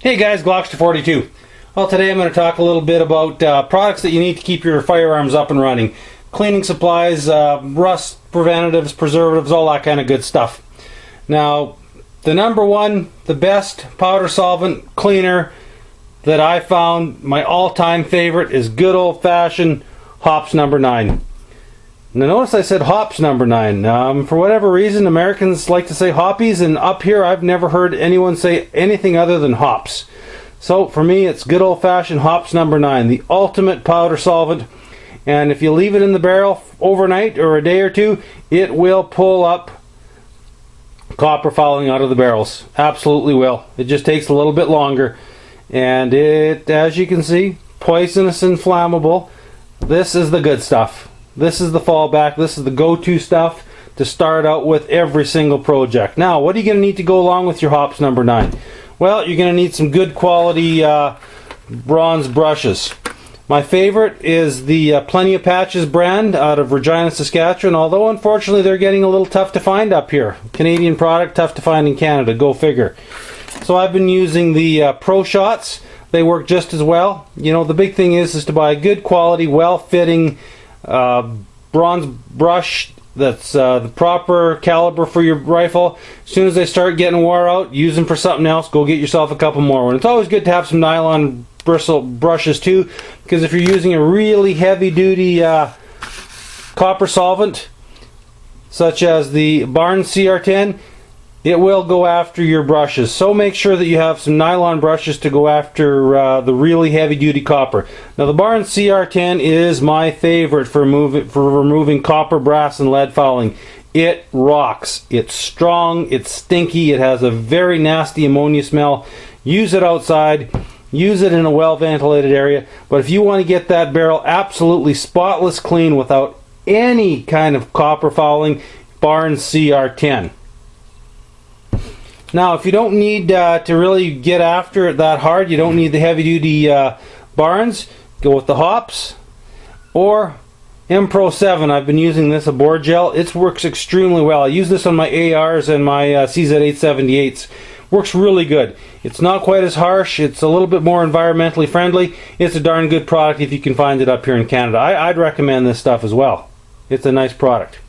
Hey guys, Glockster42. Well, today I'm going to talk a little bit about products that you need to keep your firearms up and running. Cleaning supplies, rust preventatives, preservatives, all that kind of good stuff. Now, the number one, the best powder solvent cleaner that I found, my all-time favorite, is good old-fashioned Hops number 9. Now notice I said Hops number 9. For whatever reason, Americans like to say Hoppies, and up here I've never heard anyone say anything other than Hops. So for me, it's good old-fashioned Hops number 9, the ultimate powder solvent. And if you leave it in the barrel overnight or a day or two, it will pull up copper fouling out of the barrels. Absolutely will. It just takes a little bit longer. And it, as you can see, poisonous and flammable. This is the good stuff. This is the fallback. This is the go-to stuff to start out with every single project. Now, what are you going to need to go along with your Hops number 9? Well, you're going to need some good quality bronze brushes. My favorite is the Plenty of Patches brand out of Regina, Saskatchewan, although unfortunately they're getting a little tough to find up here. Canadian product, tough to find in Canada, go figure. So I've been using the Pro Shots. They work just as well. You know, the big thing is to buy a good quality, well-fitting bronze brush that's the proper caliber for your rifle. As soon as they start getting wore out, use them for something else. Go get yourself a couple more. And it's always good to have some nylon bristle brushes too, because if you're using a really heavy-duty copper solvent, such as the Barnes CR10, it will go after your brushes. So make sure that you have some nylon brushes to go after the really heavy-duty copper. Now the Barnes CR10 is my favorite for removing copper, brass, and lead fouling. It rocks. It's strong. It's stinky. It has a very nasty ammonia smell. Use it outside. Use it in a well-ventilated area. But if you want to get that barrel absolutely spotless clean without any kind of copper fouling, Barnes CR10. Now, if you don't need to really get after it that hard, you don't need the heavy-duty Barnes, go with the Hops or Empro 7. I've been using this, a board gel. It works extremely well. I use this on my ARs and my CZ878s. Works really good. It's not quite as harsh. It's a little bit more environmentally friendly. It's a darn good product if you can find it up here in Canada. I'd recommend this stuff as well. It's a nice product.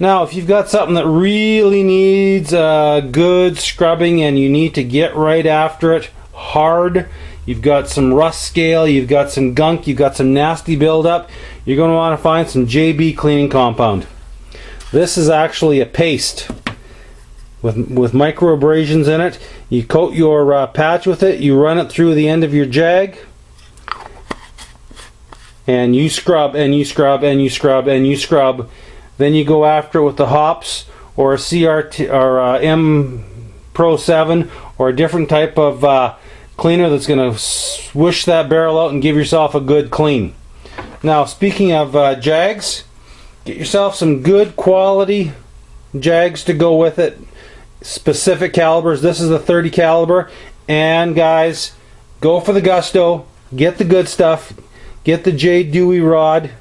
Now, if you've got something that really needs good scrubbing and you need to get right after it hard, you've got some rust scale, you've got some gunk, you've got some nasty buildup, you're going to want to find some JB cleaning compound. This is actually a paste with micro abrasions in it. You coat your patch with it, you run it through the end of your jag, and you scrub and you scrub and you scrub and you scrub. Then you go after it with the Hops or a CRT or a Empro 7 or a different type of cleaner that's going to swoosh that barrel out and give yourself a good clean. Now, speaking of jags, get yourself some good quality jags to go with it. Specific calibers. This is a 30 caliber, and guys, go for the gusto. Get the good stuff. Get the J. Dewey rod.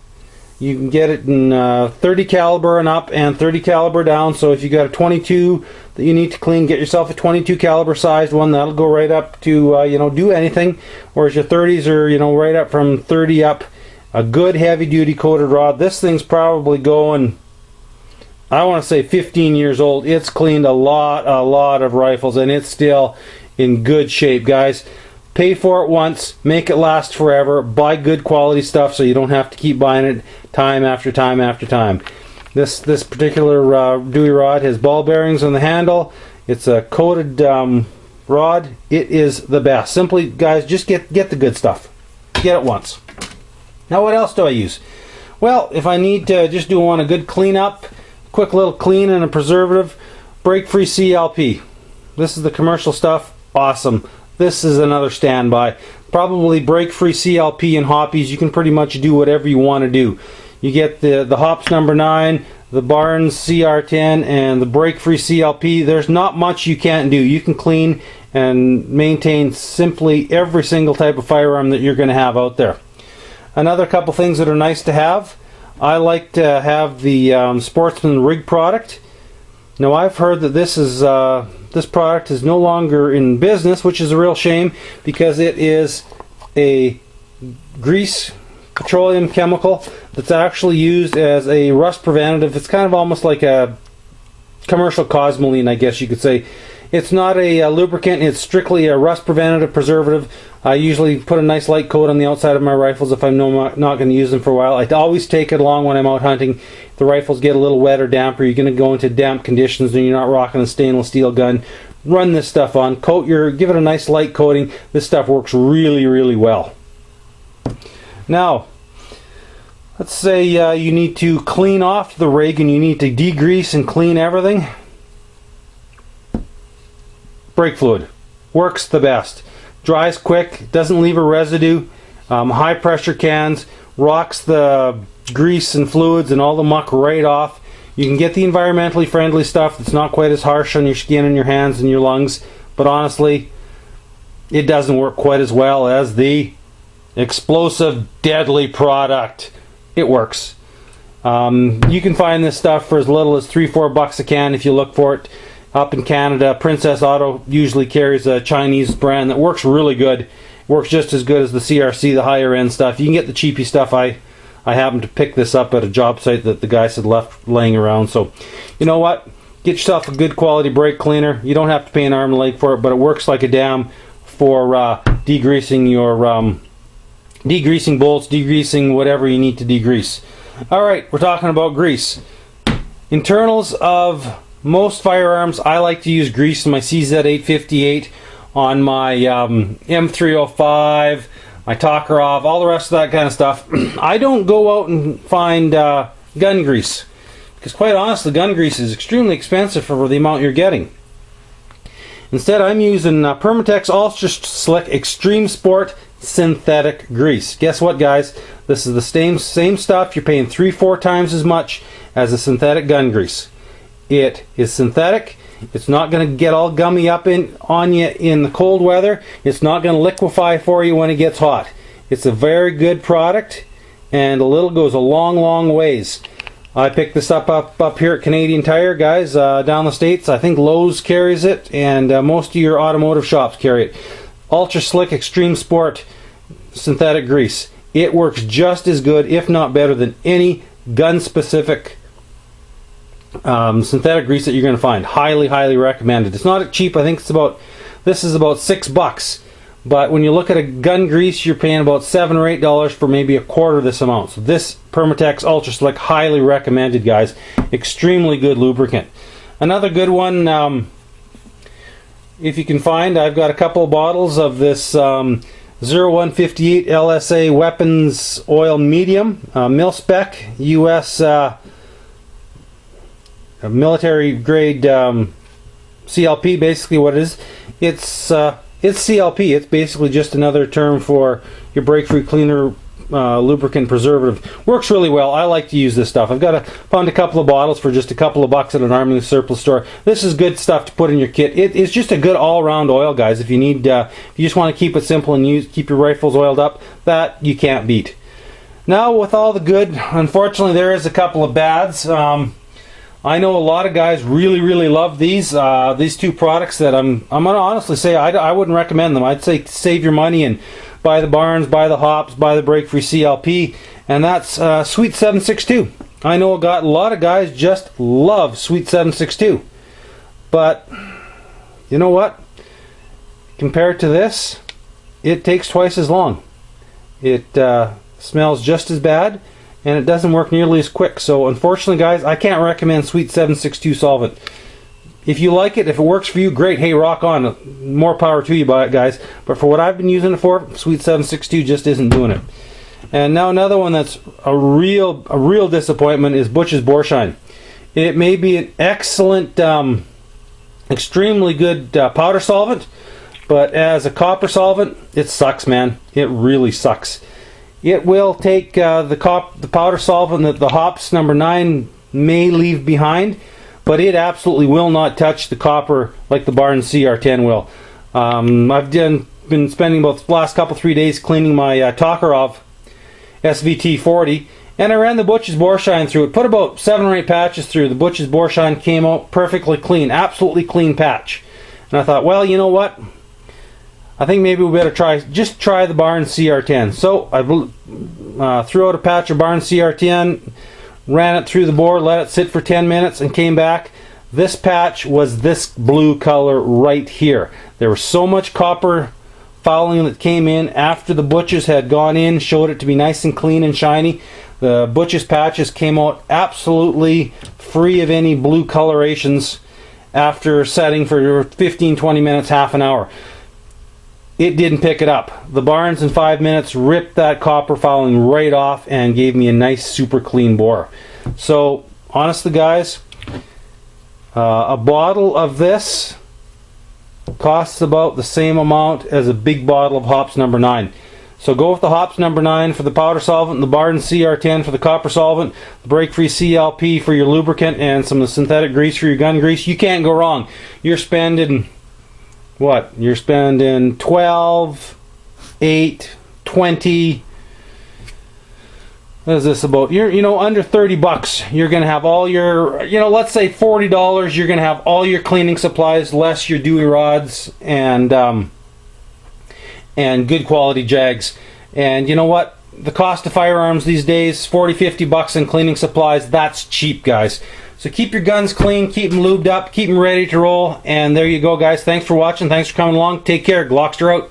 You can get it in 30 caliber and up and 30 caliber down. So if you got a 22 that you need to clean, get yourself a 22 caliber sized one. That'll go right up to do anything. Whereas your 30s are right up from 30 up. A good heavy duty coated rod. This thing's probably going, I want to say 15 years old. It's cleaned a lot of rifles, and it's still in good shape, guys. Pay for it once, make it last forever, buy good quality stuff so you don't have to keep buying it time after time after time. This particular Dewey rod has ball bearings on the handle. It's a coated rod. It is the best. Simply, guys, just get the good stuff. Get it once. Now, what else do I use? Well, if I need to just want a good cleanup, quick little clean and a preservative, break-free CLP. This is the commercial stuff. Awesome. This is another standby. Probably break-free CLP and Hoppies. You can pretty much do whatever you want to do. You get the Hops number 9, the Barnes CR10, and the break-free CLP. There's not much you can't do. You can clean and maintain simply every single type of firearm that you're going to have out there. Another couple things that are nice to have. I like to have the Sportsman Rig product. Now I've heard that this product is no longer in business, which is a real shame because it is a grease petroleum chemical that's actually used as a rust preventative. It's kind of almost like a commercial cosmoline, I guess you could say. It's not a lubricant, it's strictly a rust preventative preservative. I usually put a nice light coat on the outside of my rifles if I'm not going to use them for a while. I always take it along when I'm out hunting. If the rifles get a little wet or damp, or you're going to go into damp conditions and you're not rocking a stainless steel gun, run this stuff on. Give it a nice light coating. This stuff works really, really well. Now, let's say you need to clean off the rig and you need to degrease and clean everything. Brake fluid works the best. Dries quick, doesn't leave a residue. High pressure cans, rocks the grease and fluids and all the muck right off. You can get the environmentally friendly stuff that's not quite as harsh on your skin and your hands and your lungs, but honestly, it doesn't work quite as well as the explosive, deadly product. It works. You can find this stuff for as little as $3-4 bucks a can if you look for it. Up in Canada, Princess Auto usually carries a Chinese brand that works really good. Works just as good as the CRC, the higher end stuff. You can get the cheapy stuff. I happened to pick this up at a job site that the guys had left laying around. So, you know what? Get yourself a good quality brake cleaner. You don't have to pay an arm and leg for it, but it works like a damn for degreasing your degreasing bolts, degreasing whatever you need to degrease. All right, we're talking about grease. Internals of most firearms, I like to use grease in my CZ858, on my M305, my Tokarov, all the rest of that kind of stuff. I don't go out and find gun grease, because quite honestly, gun grease is extremely expensive for the amount you're getting. Instead, I'm using Permatex Ultra Slick Extreme Sport synthetic grease. Guess what, guys? This is the same stuff. You're paying 3-4 times as much as a synthetic gun grease. It is synthetic. It's not going to get all gummy up on you in the cold weather. It's not going to liquefy for you when it gets hot. It's a very good product, and a little goes a long, long ways. I picked this up here at Canadian Tire, guys, down the States. I think Lowe's carries it, and most of your automotive shops carry it. Ultra Slick Extreme Sport synthetic grease. It works just as good, if not better, than any gun-specific synthetic grease that you're going to find. Highly, highly recommended. It's not cheap. I think this is about $6, but when you look at a gun grease, you're paying about $7 or $8 for maybe a quarter of this amount. So this Permatex Ultra Slick, highly recommended, guys. Extremely good lubricant. Another good one, if you can find, I've got a couple of bottles of this 0158 LSA Weapons Oil Medium, mil-spec, US military grade CLP. Basically what it is, it's CLP. It's basically just another term for your brake fluid cleaner, lubricant preservative. Works really well. I like to use this stuff. Found a couple of bottles for just a couple of bucks at an Army surplus store. This is good stuff to put in your kit. It's just a good all-around oil, guys. If you need, if you just want to keep it simple and keep your rifles oiled up, that you can't beat. Now, with all the good, unfortunately, there is a couple of bads. I know a lot of guys really, really love these two products that I'm going to honestly say I wouldn't recommend them. I'd say save your money and buy the Barnes, buy the Hops, buy the Brake Free CLP, and that's Sweet 762. I know a lot of guys just love Sweet 762, but you know what? Compared to this, it takes twice as long. It smells just as bad, and it doesn't work nearly as quick. So unfortunately, guys, I can't recommend Sweet 762 solvent. If you like it, if it works for you, great. Hey, rock on. More power to you, guys. But for what I've been using it for, Sweet 762 just isn't doing it. And now another one that's a real disappointment is Butch's Borshine. It may be an excellent, extremely good powder solvent, but as a copper solvent, it sucks, man. It really sucks. It will take the powder solvent that the Hops number 9 may leave behind, but it absolutely will not touch the copper like the Barnes CR10 will. I've been spending about the last 3 days cleaning my Tokarov SVT40, And I ran the Butch's bore shine through it. Put about 7 or 8 patches through. The Butch's bore shine came out perfectly clean. Absolutely clean patch. And I thought, well, you know what? I think maybe we better try the Barnes CR10. So I threw out a patch of Barnes CR10, ran it through the bore, let it sit for 10 minutes, and came back. This patch was this blue color right here. There was so much copper fouling that came in after the Butch's had gone in, showed it to be nice and clean and shiny. The Butch's patches came out absolutely free of any blue colorations after setting for 15-20 minutes, half an hour. It didn't pick it up. The Barnes in 5 minutes ripped that copper fouling right off and gave me a nice super clean bore. So honestly guys, a bottle of this costs about the same amount as a big bottle of Hops number 9. So go with the Hops number 9 for the powder solvent, the Barnes CR10 for the copper solvent, the Break-Free CLP for your lubricant, and some of the synthetic grease for your gun grease. You can't go wrong. You're spending, what? You're spending 12, 8, 20. What is this about? You know, under 30 bucks. You're going to have all your, let's say $40. You're going to have all your cleaning supplies, less your Dewey rods, and good quality jags. And you know what? The cost of firearms these days, 40, 50 bucks in cleaning supplies, that's cheap, guys. So keep your guns clean, keep them lubed up, keep them ready to roll, and there you go, guys. Thanks for watching, thanks for coming along. Take care. Glockster out.